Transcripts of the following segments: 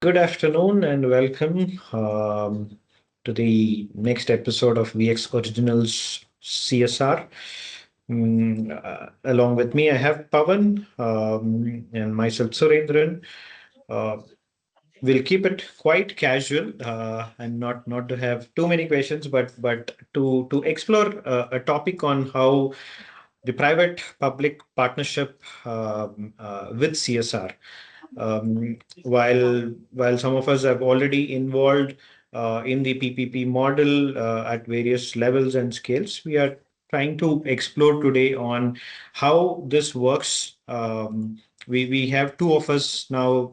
Good afternoon and welcome to the next episode of VX Originals CSR. Along with me, I have Pawan and myself, Surendran. Uh, we'll keep it quite casual and not to have too many questions, but to explore a topic on how the private public partnership with CSR. While some of us have already involved in the PPP model at various levels and scales, we are trying to explore today on how this works. We have two of us now,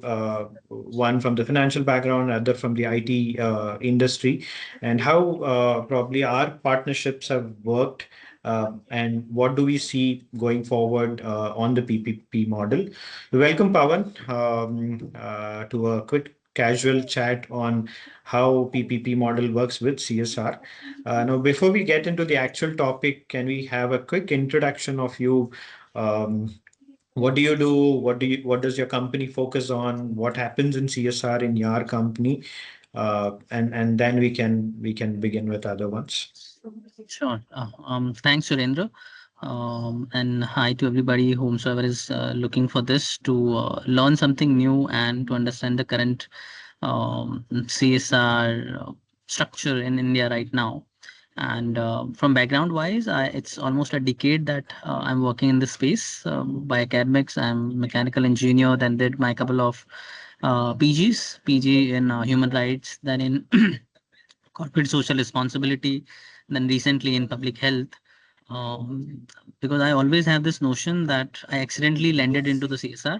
one from the financial background, other from the IT industry, and how probably our partnerships have worked, and what do we see going forward on the PPP model. We welcome Pawan to a quick casual chat on how PPP model works with CSR. Now, before we get into the actual topic, can we have a quick introduction of you? Um, what do you do? What does your company focus on? What happens in CSR in your company? And then we can begin with other ones. Sure. Thanks, Surendra. And hi to everybody, whomsoever is looking for this to learn something new and to understand the current CSR structure in India right now. And from background wise, it's almost a decade that I'm working in this space. By academics, I'm mechanical engineer, then did my couple of PG in human rights, then in corporate social responsibility, then recently in public health. Um, because I always have this notion that I accidentally landed into the CSR,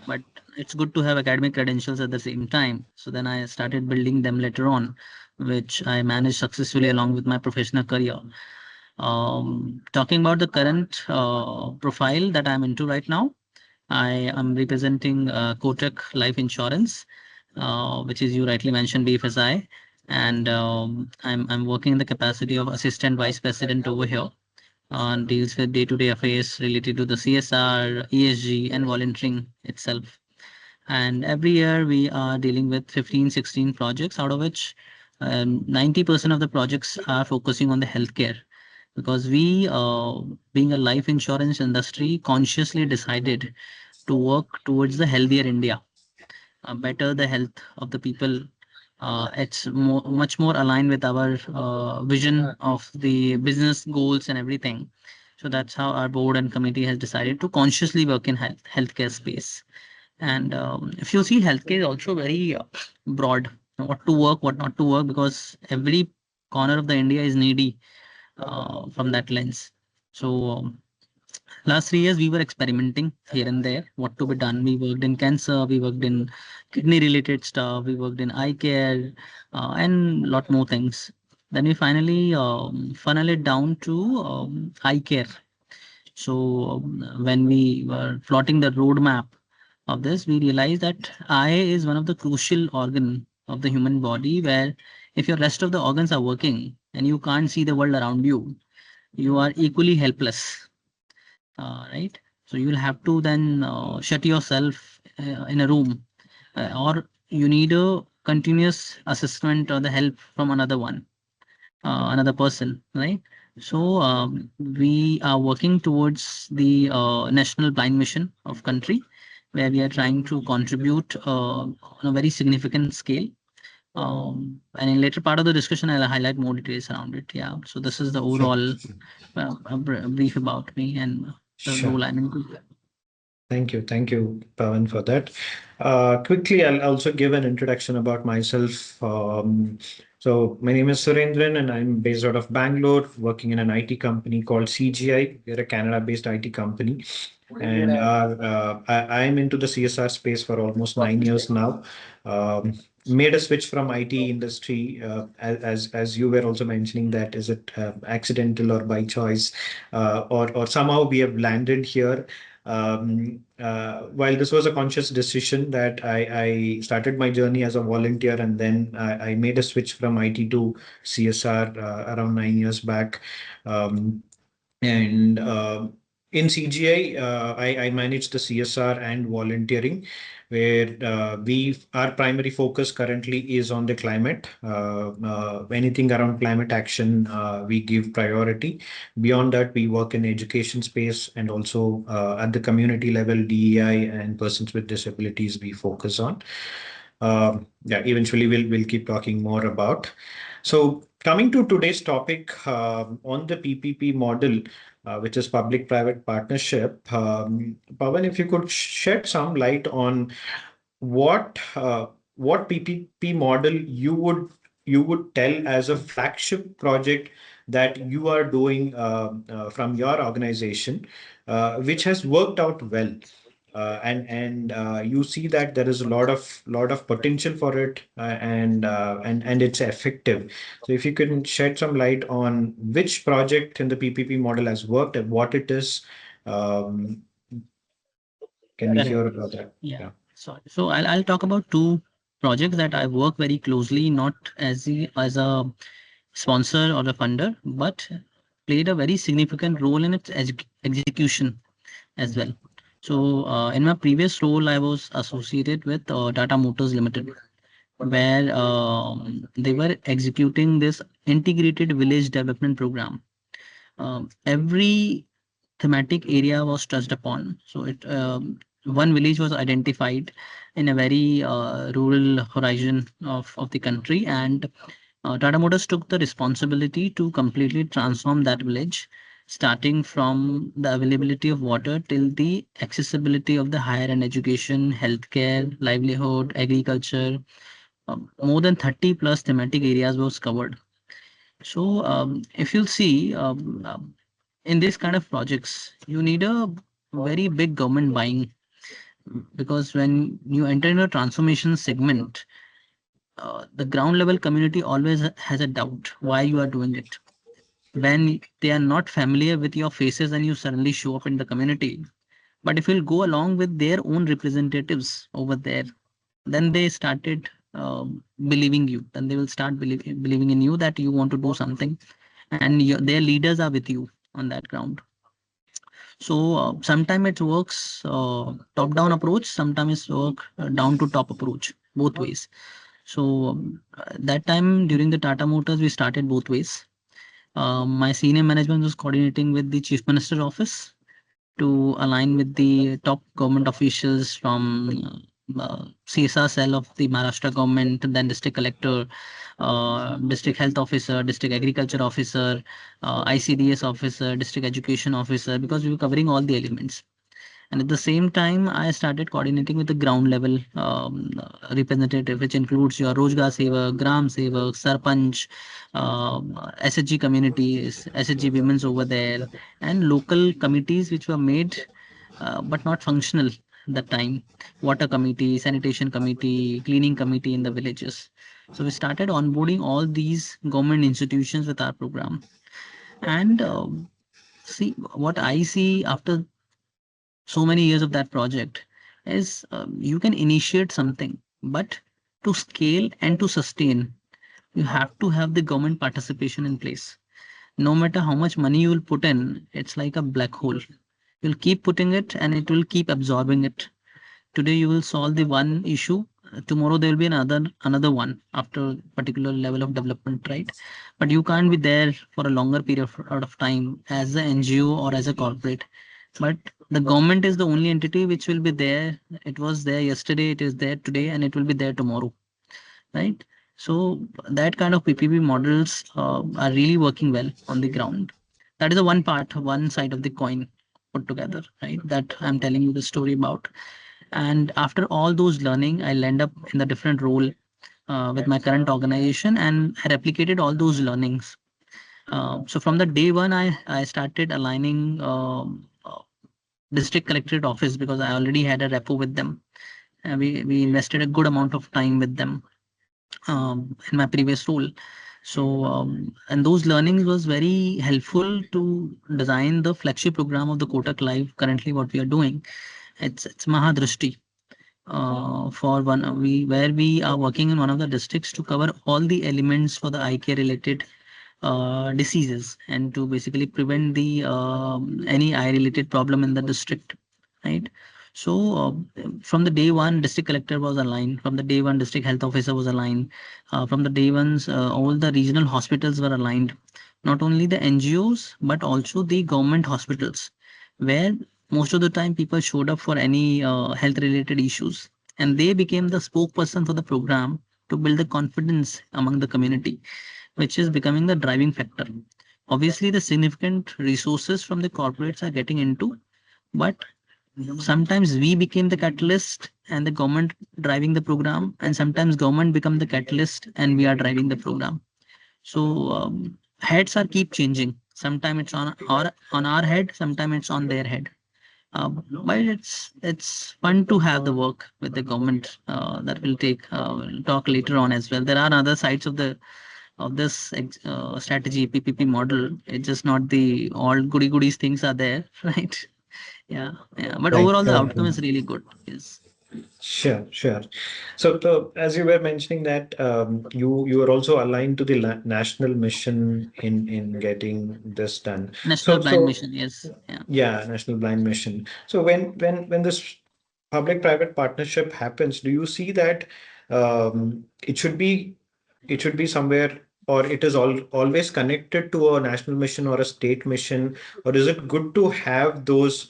but it's good to have academic credentials at the same time. So then I started building them later on, which I managed successfully along with my professional career. Talking about the current profile that I'm into right now, I am representing Kotak Life Insurance, which is you rightly mentioned BFSI, and I'm working in the capacity of assistant vice president over here. Deals with day-to-day affairs related to the CSR, ESG, and volunteering itself. And every year we are dealing with 15, 16 projects, out of which 90% of the projects are focusing on the healthcare because we, being a life insurance industry, consciously decided to work towards the healthier India, better the health of the people. It's much more aligned with our vision of the business goals and everything. So that's how our board and committee has decided to consciously work in healthcare space. And if you see, healthcare is also very broad. What to work, what not to work, because every corner of the India is needy from that lens. So last 3 years we were experimenting here and there what to be done. We worked in cancer, we worked in kidney related stuff, we worked in eye care, and lot more things. Then we finally funnel it down to eye care. So when we were plotting the roadmap of this, we realized that eye is one of the crucial organ of the human body where if your rest of the organs are working and you can't see the world around you, you are equally helpless, right? So you'll have to then shut yourself in a room, or you need a continuous assessment or the help from another one, another person, right? So we are working towards the national blind mission of country, where we are trying to contribute on a very significant scale. And in later part of the discussion, I'll highlight more details around it. Yeah. So this is the Sure. overall a brief about me and the Sure. role I'm into. Thank you, Pawan, for that. Quickly, I'll also give an introduction about myself. So, my name is Surendran, and I'm based out of Bangalore, working in an IT company called CGI. We're a Canada-based IT company, and I'm into the CSR space for almost 9 years now. Made a switch from IT industry, as you were also mentioning that is it accidental or by choice, or somehow we have landed here. While this was a conscious decision that I started my journey as a volunteer, and then I made a switch from IT to CSR around 9 years back. And In CGI, I manage the CSR and volunteering, where our primary focus currently is on the climate. Anything around climate action, we give priority. Beyond that, we work in education space and also at the community level, DEI and persons with disabilities we focus on. Yeah, eventually we'll keep talking more about. So coming to today's topic on the PPP model, which is public-private partnership. Pawan, if you could shed some light on what PPP model you would tell as a flagship project that you are doing from your organization, which has worked out well, and you see that there is a lot of potential for it, and it's effective. So if you can shed some light on which project in the PPP model has worked and what it is, um, can we Correct. hear about that? Yeah. Yeah. So I'll talk about two projects that I work very closely, not as a sponsor or a funder, but played a very significant role in its execution as well. So in my previous role, I was associated with Tata Motors Limited, where they were executing this integrated village development program. Every thematic area was touched upon. So it one village was identified in a very rural horizon of the country, and Tata Motors took the responsibility to completely transform that village, starting from the availability of water till the accessibility of the higher end education, healthcare, livelihood, agriculture. More than 30 plus thematic areas was covered. So if you'll see, in this kind of projects, you need a very big government buying, because when you enter into a transformation segment, the ground level community always has a doubt why you are doing it. When they are not familiar with your faces and you suddenly show up in the community, but if you'll go along with their own representatives over there, then they started believing you. Then they will start believing in you that you want to do something, and their leaders are with you on that ground. So sometimes it works top down approach, sometimes it work down to top approach, both ways. So that time during the Tata Motors, we started both ways. My senior management was coordinating with the Chief Minister's office to align with the top government officials from CSR cell of the Maharashtra government, then district collector, district health officer, district agriculture officer, ICDS officer, district education officer, because we were covering all the elements. And at the same time, I started coordinating with the ground level representative, which includes your Rojgar Sevak, Gram Sevak, Sarpanch, SHG communities, SHG women's over there, and local committees which were made but not functional that time. Water committee, sanitation committee, cleaning committee in the villages. So we started onboarding all these government institutions with our program. And see, what I see after so many years of that project is you can initiate something, but to scale and to sustain, you have to have the government participation in place. No matter how much money you will put in, it's like a black hole. You'll keep putting it and it will keep absorbing it. Today you will solve the one issue. Tomorrow there will be another one after a particular level of development, right? But you can't be there for a longer period of time as an NGO or as a corporate. But the government is the only entity which will be there. It was there yesterday, it is there today, and it will be there tomorrow, right? So that kind of PPP models are really working well on the ground. That is the one part, one side of the coin put together, right? That I'm telling you the story about. And after all those learning, I'll end up in the different role with my current organization, and I replicated all those learnings. So from the day one, I started aligning district collectorate office, because I already had a repo with them. We invested a good amount of time with them in my previous role. So and those learnings was very helpful to design the flagship program of the Kotak Live. Currently, what we are doing, it's Mahadrishti. For one, we where we are working in one of the districts to cover all the elements for the eye care related diseases and to basically prevent the any eye related problem in the district, right? So from the day one, district collector was aligned. From the day one, district health officer was aligned. From the day ones, all the regional hospitals were aligned. Not only the NGOs but also the government hospitals, where most of the time people showed up for any health related issues, and they became the spokesperson for the program to build the confidence among the community, which is becoming the driving factor. Obviously, the significant resources from the corporates are getting into, but sometimes we became the catalyst and the government driving the program, and sometimes government become the catalyst and we are driving the program. So heads are keep changing. Sometimes it's on our head, sometimes it's on their head. But it's fun to have the work with the government. That will take we'll talk later on as well. There are other sides of this strategy PPP model. It's just not the all goody goodies things are there, right? Yeah, yeah. But Right. overall, the Right. outcome is really good. Yes. Sure, sure. So, as you were mentioning that you are also aligned to the national mission in getting this done. National So, Blind so Mission. Yes. Yeah. yeah, National Blind Mission. So when this public-private partnership happens, do you see that it should be somewhere, or it is always connected to a national mission or a state mission, or is it good to have those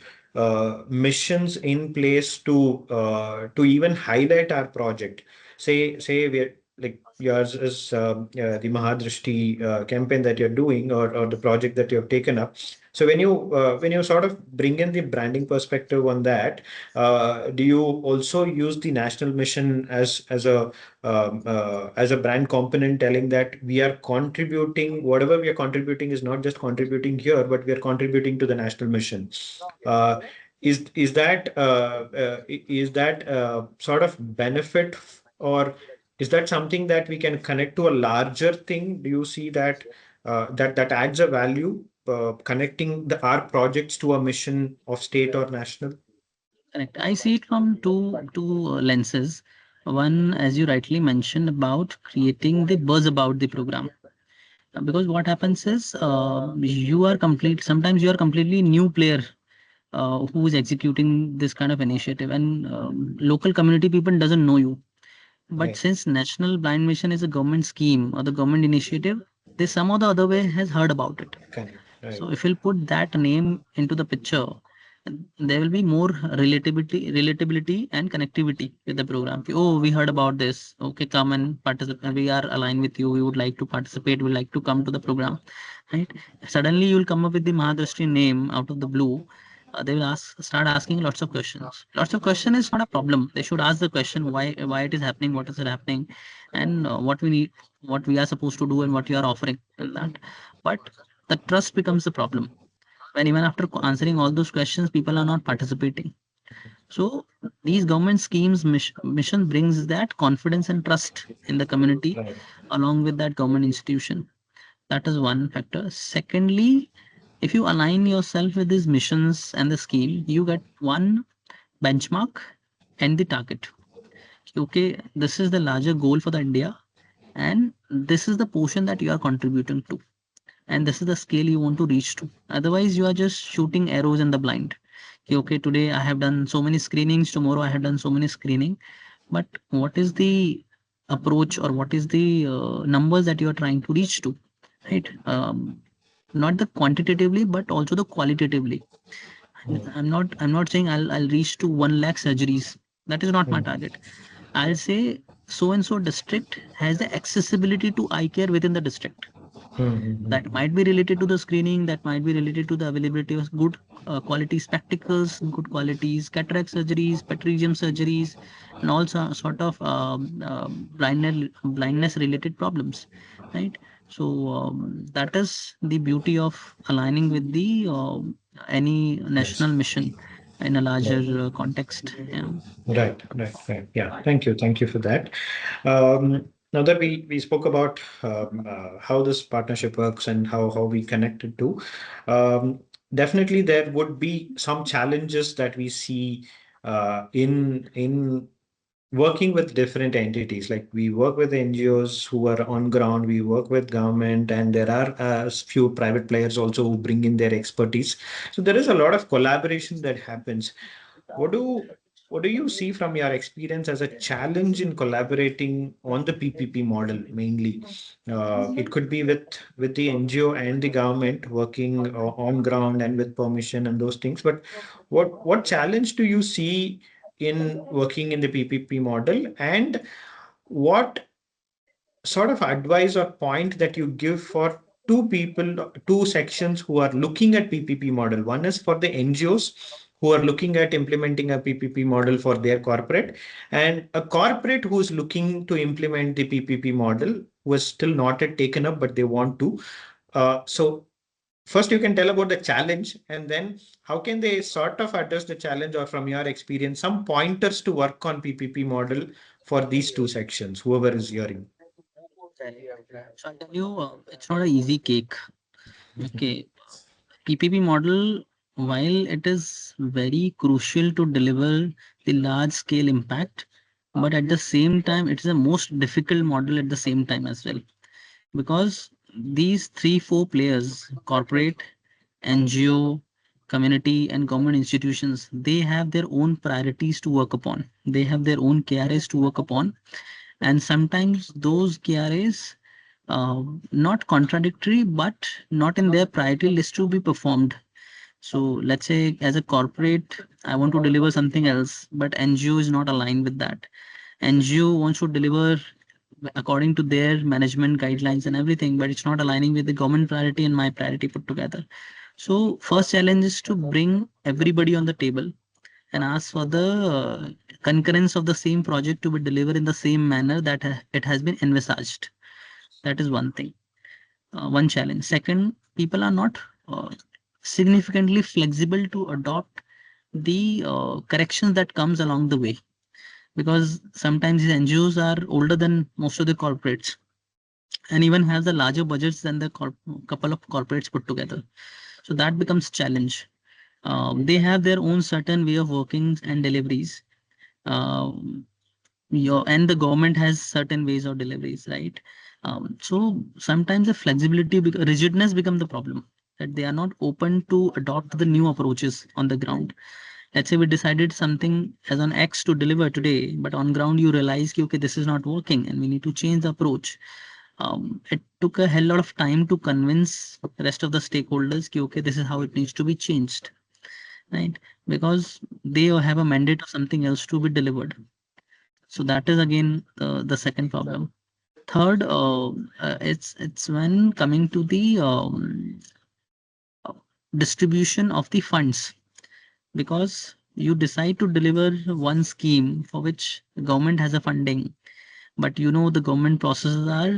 missions in place to even highlight our project? Say we're like yours is the Mahadrishti campaign that you're doing, or the project that you have taken up. So when you sort of bring in the branding perspective on that, do you also use the national mission as a brand component, telling that we are contributing, whatever we are contributing is not just contributing here, but we are contributing to the national mission. Uh, is that sort of benefit, or is that something that we can connect to a larger thing? Do you see that that adds a value, connecting our projects to a mission of state or national? Correct. I see it from two lenses. One, as you rightly mentioned, about creating the buzz about the program. Because what happens is you are complete. Sometimes you are completely new player who is executing this kind of initiative, and local community people doesn't know you. But Right. since National Blind Mission is a government scheme or the government initiative, they some or the other way has heard about it. Correct. Right. So if we'll put that name into the picture, there will be more relatability and connectivity with the program. Oh, we heard about this. Okay, come and participate. We are aligned with you. We would like to participate. We would like to come to the program, right? Suddenly, you'll come up with the Mahadrashti name out of the blue. They will start asking lots of questions. Lots of question is not a problem. They should ask the question why it is happening, what is it happening, and what we need, what we are supposed to do, and what you are offering in that. But the trust becomes the problem when even after answering all those questions, people are not participating. So these government schemes mission brings that confidence and trust in the community Right. along with that government institution. That is one factor. Secondly, if you align yourself with these missions and the scheme, you get one benchmark and the target. Okay, this is the larger goal for the India, and this is the portion that you are contributing to, and this is the scale you want to reach to. Otherwise, you are just shooting arrows in the blind. Okay, today I have done so many screenings, tomorrow I have done so many screening, but what is the approach or what is the numbers that you are trying to reach to, right? Not the quantitatively but also the qualitatively. I'm not saying I'll reach to 1 lakh surgeries. That is not my Mm. target. I'll say so and so district has the accessibility to eye care within the district. That Mm. might be related to the screening, that might be related to the availability of good quality spectacles, good qualities cataract surgeries, petrisium surgeries, and also sort of blindness related problems, right? So that is the beauty of aligning with the any Yes. national mission in a larger Right. context. Yeah. Right, right, right. Yeah, thank you for that. Now that we spoke about how this partnership works and how we connected to, um, definitely there would be some challenges that we see in working with different entities. Like we work with NGOs who are on ground, we work with government, and there are a few private players also who bring in their expertise. So there is a lot of collaboration that happens. What do what do you see from your experience as a challenge in collaborating on the PPP model mainly? It could be with the NGO and the government working on ground and with permission and those things. But what challenge do you see in working in the PPP model, and what sort of advice or point that you give for two people, two sections who are looking at PPP model? One is for the NGOs who are looking at implementing a PPP model for their corporate, and a corporate who is looking to implement the PPP model who is still not yet taken up, but they want to. So first, you can tell about the challenge, and then how can they sort of address the challenge, or from your experience, some pointers to work on PPP model for these two sections, whoever is hearing. So I'll tell you, it's not an easy cake. Okay, PPP model, while it is very crucial to deliver the large scale impact, but at the same time, it's the most difficult model at the same time as well. Because these three, four players, corporate, NGO, community, and government institutions, they have their own priorities to work upon. They have their own KRAs to work upon. And sometimes those KRAs, not contradictory, but not in their priority list to be performed. So let's say as a corporate, I want to deliver something else, but NGO is not aligned with that. NGO wants to deliver according to their management guidelines and everything, but it's not aligning with the government priority and my priority put together. So first challenge is to bring everybody on the table and ask for the concurrence of the same project to be delivered in the same manner that it has been envisaged. That is one thing, one challenge. Second, people are not uh, significantly flexible to adopt the corrections that comes along the way, because sometimes these NGOs are older than most of the corporates and even have the larger budgets than the couple of corporates put together. So that becomes challenge. They have their own certain way of working and deliveries. Um, and the government has certain ways of deliveries, right? So sometimes the flexibility, rigidness become the problem, that they are not open to adopt the new approaches on the ground. Let's say we decided something as on X to deliver today, but on ground you realize, okay, this is not working and we need to change the approach. It took a hell lot of time to convince the rest of the stakeholders, okay, this is how it needs to be changed, right? Because they have a mandate of something else to be delivered. So that is again the second problem. Third, it's when coming to the uh, distribution of the funds, because you decide to deliver one scheme for which the government has a funding, but you know the government processes are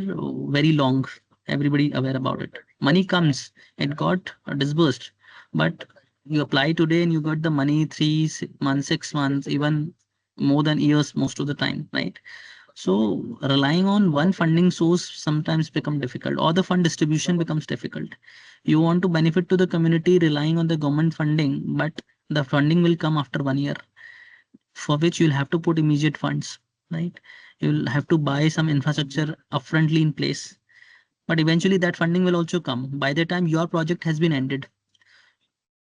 very long. Everybody aware about it. Money comes, it got disbursed, but you apply today and you got the money 3 months, 6 months, even more than years most of the time, right? So relying on one funding source sometimes become difficult, or the fund distribution becomes difficult. You want to benefit to the community relying on the government funding, but the funding will come after 1 year, for which you'll have to put immediate funds, right? You'll have to buy some infrastructure upfrontly in place, but eventually that funding will also come by the time your project has been ended.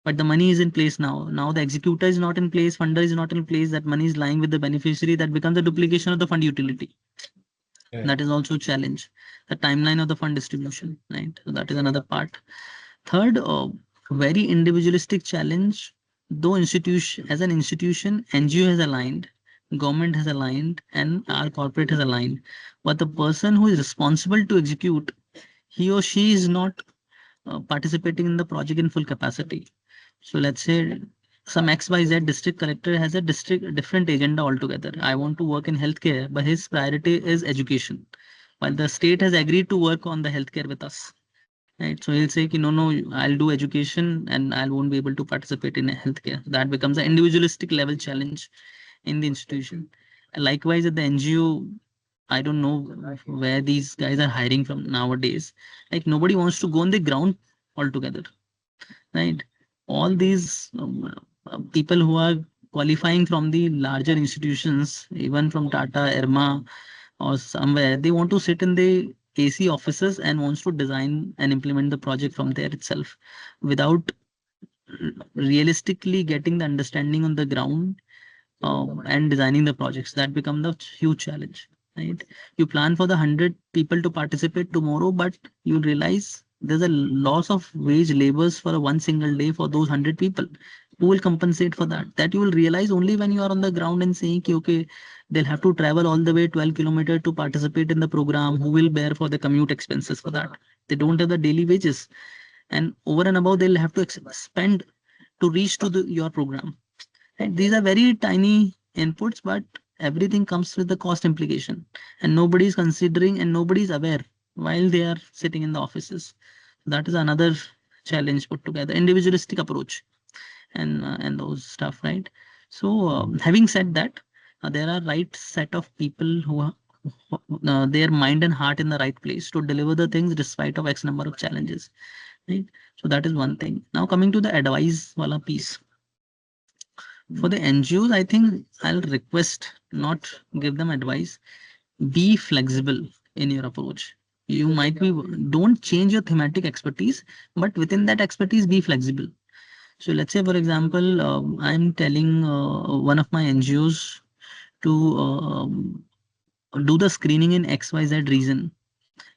But the money is in place now. Now the executor is not in place, funder is not in place, that money is lying with the beneficiary. That becomes a duplication of the fund utility. Right. That is also a challenge. The timeline of the fund distribution, right? So that is another part. Third, very individualistic challenge. Though institution, as an institution, NGO has aligned, government has aligned, and our corporate has aligned, but the person who is responsible to execute, he or she is not participating in the project in full capacity. So let's say some XYZ district collector has a district different agenda altogether. I want to work in healthcare, but his priority is education. While the state has agreed to work on the healthcare with us. Right. So he'll say, no, no, I'll do education and I won't be able to participate in healthcare. That becomes an individualistic level challenge in the institution. And likewise, at the NGO, I don't know where these guys are hiring from nowadays. Like nobody wants to go on the ground altogether, right? All these people who are qualifying from the larger institutions, even from Tata, Irma, or somewhere. They want to sit in the AC offices and wants to design and implement the project from there itself without realistically getting the understanding on the ground, and designing the projects. That become the huge challenge, right? You plan for the 100 people to participate tomorrow, but you realize there's a loss of wage labors for a one single day for those 100 people. Who will compensate for that? That you will realize only when you are on the ground and saying, "Ki, okay, they'll have to travel all the way 12 kilometers to participate in the program. Who will bear for the commute expenses for that? They don't have the daily wages, and over and above, they'll have to spend to reach to your program." And these are very tiny inputs, but everything comes with the cost implication, and nobody is considering and nobody is aware while they are sitting in the offices. That is another challenge put together, individualistic approach and those stuff, right? So, having said that, there are right set of people who are their mind and heart in the right place to deliver the things despite of X number of challenges, right? So that is one thing. Now coming to the advice wala piece. For the NGOs, I think I'll request, not give them advice. Be flexible in your approach. You might be, don't change your thematic expertise, but within that expertise, be flexible. So let's say, for example, I'm telling one of my NGOs to do the screening in XYZ reason.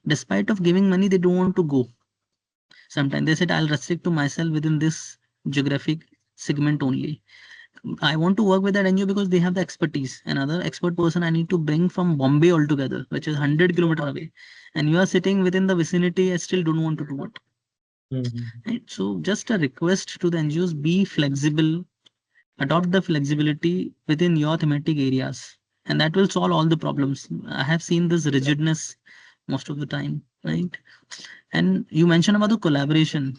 Despite of giving money, they don't want to go. Sometimes they said, I'll restrict to myself within this geographic segment only. I want to work with that NGO because they have the expertise. Another expert person I need to bring from Bombay altogether, which is 100 kilometers away. And you are sitting within the vicinity, I still don't want to do it. Mhm. Right? So just a request to the NGOs, be flexible, adopt the flexibility within your thematic areas. And that will solve all the problems. I have seen this rigidness most of the time, right? And you mentioned about the collaboration,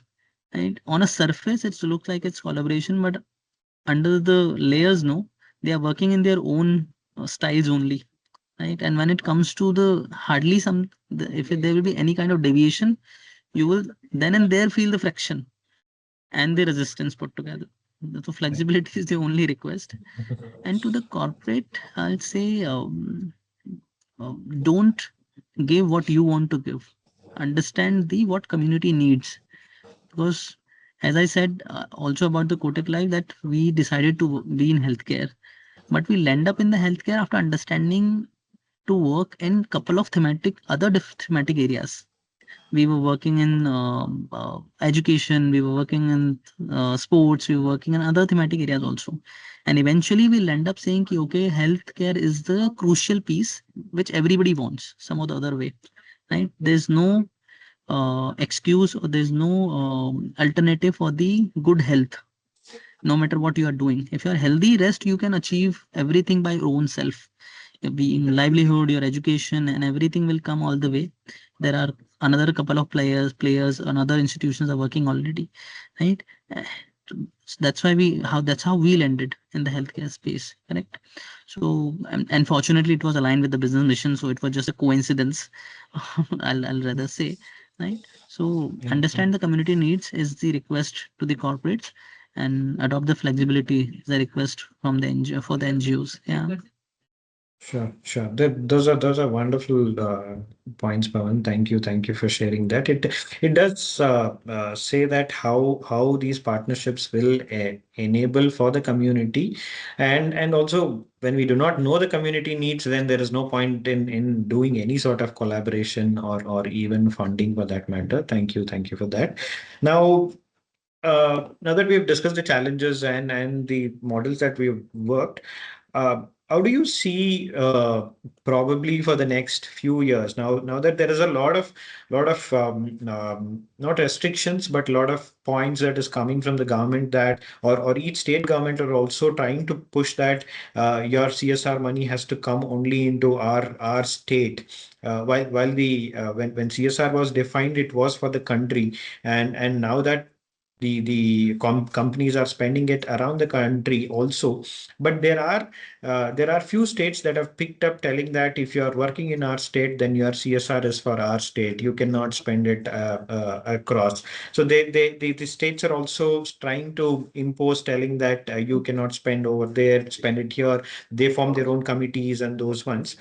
right? On a surface, it looks like it's collaboration, but under the layers, no, they are working in their own styles only, right? And when it comes to the hardly if there will be any kind of deviation, you will then and there feel the friction and the resistance put together. So flexibility is the only request. And to the corporate, I'll say, don't give what you want to give. Understand the what community needs, because as I said, also about the Kotak Life, that we decided to be in healthcare, but we land up in the healthcare after understanding to work in couple of thematic areas. We were working in education, we were working in sports, we were working in other thematic areas also, and eventually we'll end up saying, ki, okay, healthcare is the crucial piece which everybody wants some or the other way, right? There's no excuse, or there's no alternative for the good health. No matter what you are doing, if you are healthy, rest you can achieve everything by your own self. Being livelihood, your education, and everything will come all the way. There are another couple of players another institutions are working already, right? Eh, that's why that's how we landed in the healthcare space, correct? So and fortunately it was aligned with the business mission, so it was just a coincidence. I'll rather say, right? So Mhm. understand the community needs is the request to the corporates, and adopt the flexibility is the request from the NGO for the NGOs. Yeah. Sure, sure. Those are wonderful points, Pawan. Thank you for sharing that. It does say that how these partnerships will enable for the community, and also when we do not know the community needs, then there is no point in doing any sort of collaboration or even funding for that matter. Thank you for that. Now, now that we've discussed the challenges and the models that we've worked, how do you see probably for the next few years now that there is a lot of not restrictions but a lot of points that is coming from the government that or each state government are also trying to push that your CSR money has to come only into our state, while the when CSR was defined, it was for the country, and now that companies are spending it around the country also. But there are few states that have picked up telling that if you are working in our state, then your CSR is for our state. You cannot spend it across. So the states are also trying to impose telling that you cannot spend over there, spend it here. They form their own committees and those ones.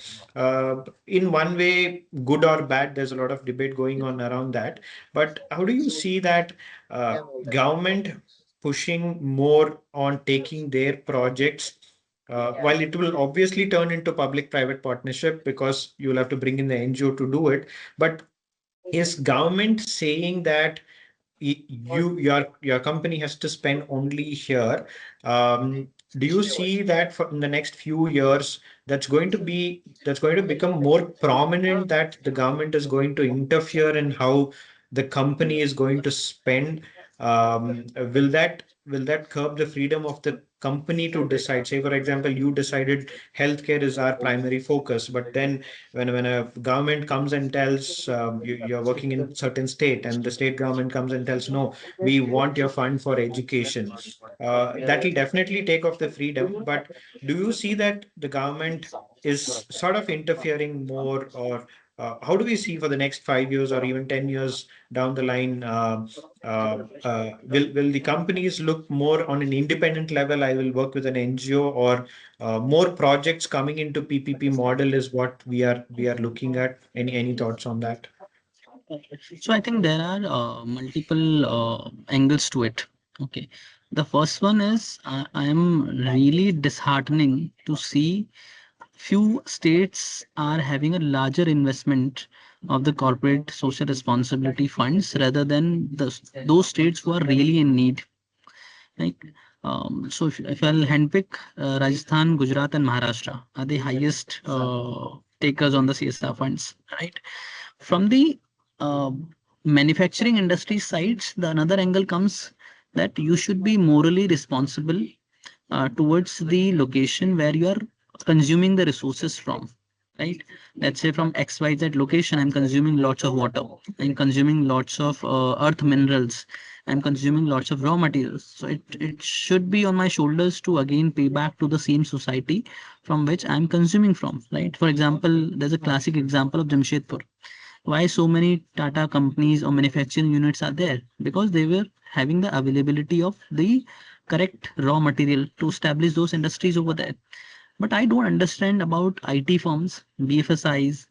In one way, good or bad, there's a lot of debate going on around that. But how do you see that government pushing more on taking their projects? While it will obviously turn into public-private partnership because you'll have to bring in the NGO to do it, but is government saying that your company has to spend only here? Do you see that for in the next few years that's going to become more prominent, that the government is going to interfere in how the company is going to spend? Will that curb the freedom of the company to decide? Say, for example, you decided healthcare is our primary focus, but then when a government comes and tells you're working in certain state, and the state government comes and tells, no, we want your fund for education, that will definitely take off the freedom. But do you see that the government is sort of interfering more, or how do we see for the next 5 years or even 10 years down the line? Will the companies look more on an independent level? I will work with an NGO, or more projects coming into PPP model is what we are looking at. Any thoughts on that? So I think there are multiple angles to it. Okay. The first one is I am really disheartening to see few states are having a larger investment of the corporate social responsibility funds rather than those states who are really in need. Right. So if I'll handpick Rajasthan, Gujarat, and Maharashtra are the highest takers on the CSR funds. Right. From the uh, manufacturing industry sides, the another angle comes that you should be morally responsible towards the location where you are consuming the resources from. Right? Let's say from XYZ location, I'm consuming lots of water, I'm consuming lots of earth minerals, I'm consuming lots of raw materials. So it should be on my shoulders to again pay back to the same society from which I'm consuming from. Right? For example, there's a classic example of Jamshedpur. Why so many Tata companies or manufacturing units are there? Because they were having the availability of the correct raw material to establish those industries over there. But I don't understand about IT firms, BFSIs,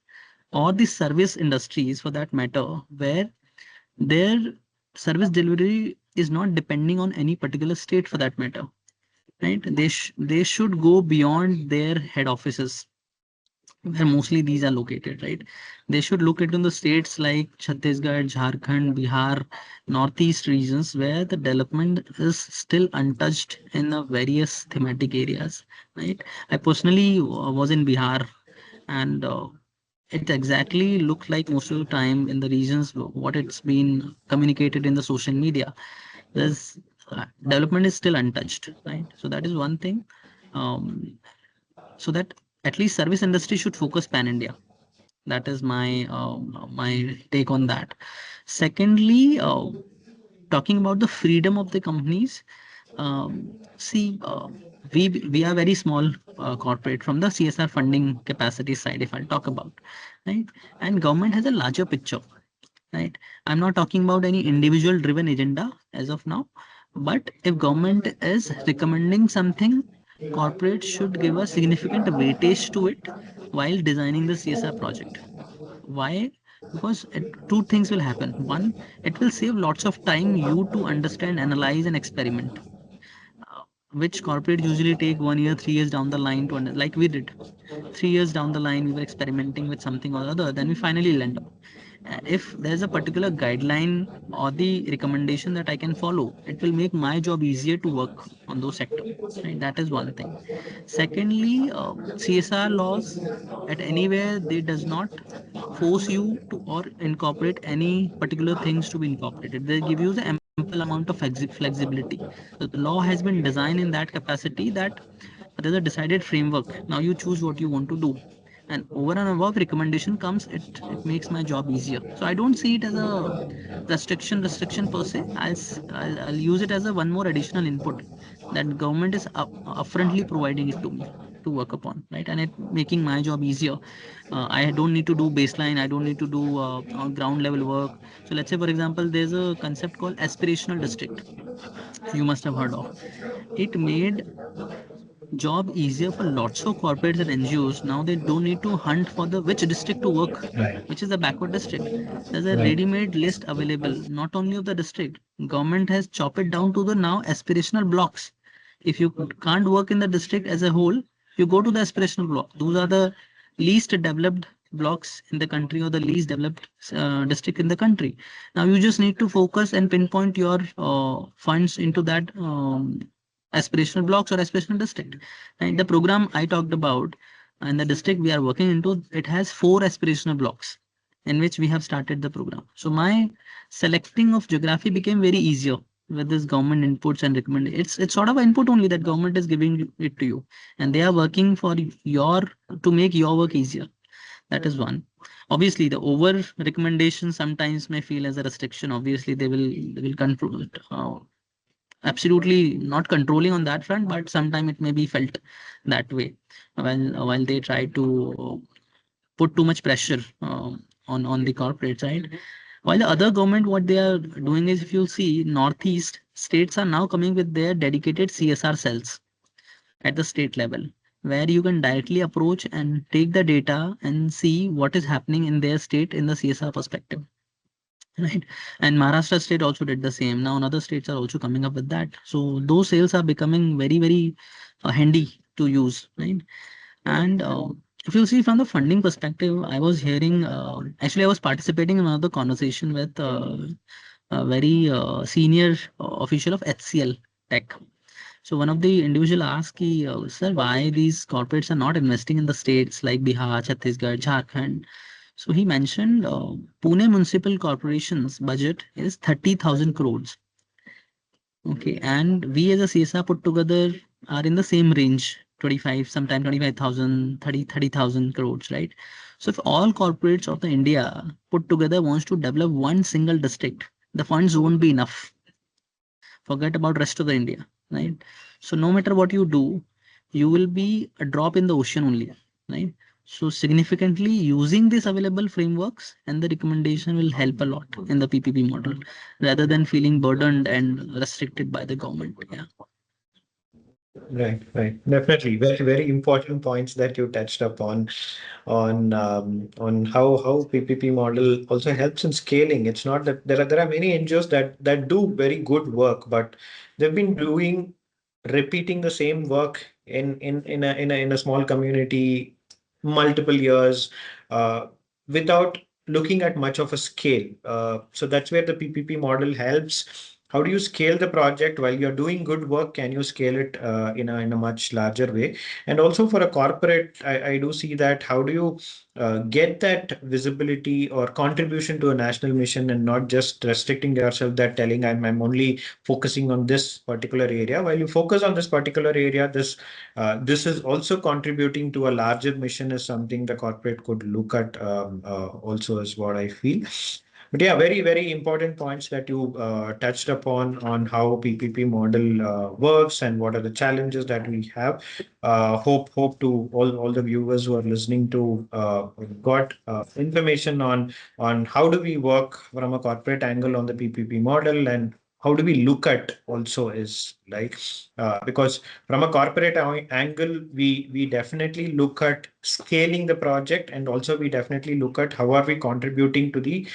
or the service industries for that matter, where their service delivery is not depending on any particular state for that matter. Right? They should go beyond their head offices where mostly these are located, right? They should look into the states like Chhattisgarh, Jharkhand, Bihar, Northeast regions where the development is still untouched in the various thematic areas, right? I personally was in Bihar, and it exactly looked like most of the time in the regions what it's been communicated in the social media. There's development is still untouched, right? So that is one thing. Um, so that at least service industry should focus pan India. That is my take on that. Secondly, talking about the freedom of the companies, see, we are very small corporate from the CSR funding capacity side. If I'll talk about, right, and government has a larger picture, right. I'm not talking about any individual driven agenda as of now, but if government is recommending something, corporate should give a significant weightage to it while designing the CSR project. Why? Because two things will happen. One, it will save lots of time you to understand, analyze, and experiment, which corporate usually take 1 year, 3 years down the line to like we did. 3 years down the line, we were experimenting with something or other. Then we finally land up. If there's a particular guideline or the recommendation that I can follow, it will make my job easier to work on those sector. Right? That is one thing. Secondly, CSR laws at anywhere they does not force you to or incorporate any particular things to be incorporated. They give you the ample amount of flexibility. So the law has been designed in that capacity that there's a decided framework. Now you choose what you want to do. and over and above recommendation comes, it makes my job easier. So I don't see it as a restriction per se. I'll use it as a one more additional input that government is upfrontly providing it to me to work upon, right? And it making my job easier. I don't need to do baseline, I don't need to do ground level work. So let's say for example there's a concept called aspirational district, you must have heard of. It made job easier for lots of corporates and NGOs. Now they don't need to hunt for the which district to work, Right. which is the backward district. There's a Right. ready-made list available, not only of the district. Government has chopped it down to the now aspirational blocks. If you can't work in the district as a whole, you go to the aspirational block. Those are the least developed blocks in the country or the least developed district in the country. Now you just need to focus and pinpoint your funds into that aspirational blocks or aspirational district. And the program I talked about and the district we are working into, it has 4 aspirational blocks in which we have started the program. So my selecting of geography became very easier with this government inputs and recommend. It's sort of an input only that government is giving it to you, and they are working for your to make your work easier. That is one. Obviously, the over recommendation sometimes may feel as a restriction. Obviously, they will control it. Absolutely not controlling on that front, but sometimes it may be felt that way while they try to put too much pressure on the corporate side. While the other government, what they are doing is, if you see, northeast states are now coming with their dedicated CSR cells at the state level, where you can directly approach and take the data and see what is happening in their state in the CSR perspective. Right. And Maharashtra state also did the same. Now, other states are also coming up with that. So those sales are becoming very, very handy to use. Right. And if you see from the funding perspective, I was hearing, actually, I was participating in another conversation with a very senior official of HCL Tech. So one of the individual asked, sir, why these corporates are not investing in the states like Bihar, Chhattisgarh, Jharkhand? So he mentioned Pune Municipal Corporation's budget is 30,000 crores. Okay, and we as a CSR put together are in the same range, 25, sometime 25,000, 30,000 crores, right? So if all corporates of the India put together wants to develop one single district, the funds won't be enough. Forget about rest of the India, right? So no matter what you do, you will be a drop in the ocean only, right? So significantly using these available frameworks and the recommendation will help a lot in the PPP model rather than feeling burdened and restricted by the government. Yeah. Right, right. Definitely. Very, very important points that you touched upon on how PPP model also helps in scaling. It's not that there are many NGOs that do very good work, but they've been doing repeating the same work in a small community multiple years without looking at much of a scale. So that's where the PPP model helps. How do you scale the project while you're doing good work? Can you scale it in a much larger way? And also for a corporate, I do see that how do you get that visibility or contribution to a national mission and not just restricting yourself that telling I'm only focusing on this particular area. While you focus on this particular area, this is also contributing to a larger mission is something the corporate could look at also is what I feel. But yeah, very, very important points that you touched upon on how PPP model works and what are the challenges that we have. Hope to all the viewers who are listening to got information on how do we work from a corporate angle on the PPP model and how do we look at also is like because from a corporate angle we definitely look at scaling the project and also we definitely look at how are we contributing to the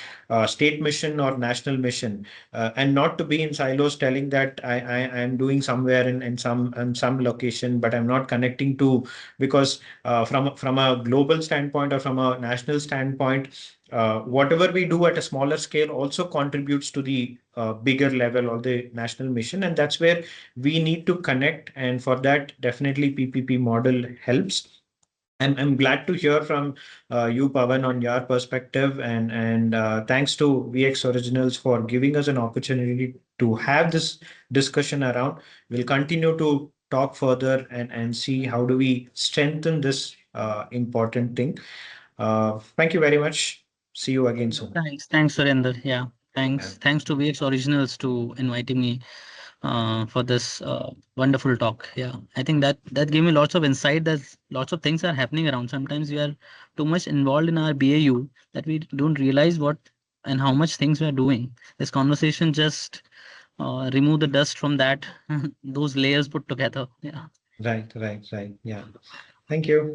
state mission or national mission and not to be in silos telling that I am doing somewhere in some location but I'm not connecting to because from a global standpoint or from a national standpoint whatever we do at a smaller scale also contributes to the bigger level or the national mission and that's where we need to connect and for that definitely PPP model helps. I'm glad to hear from you, Pawan, on your perspective, and thanks to VX Originals for giving us an opportunity to have this discussion around. We'll continue to talk further and see how do we strengthen this important thing. Thank you very much. See you again soon. Thanks, Surendra. Yeah, Yeah. thanks to VX Originals to inviting me for this wonderful talk. Yeah, I think that gave me lots of insight. There's lots of things are happening around. Sometimes we are too much involved in our BAU that we don't realize what and how much things we are doing. This conversation just remove the dust from that those layers put together. Yeah. Right, right, right. Yeah. Thank you.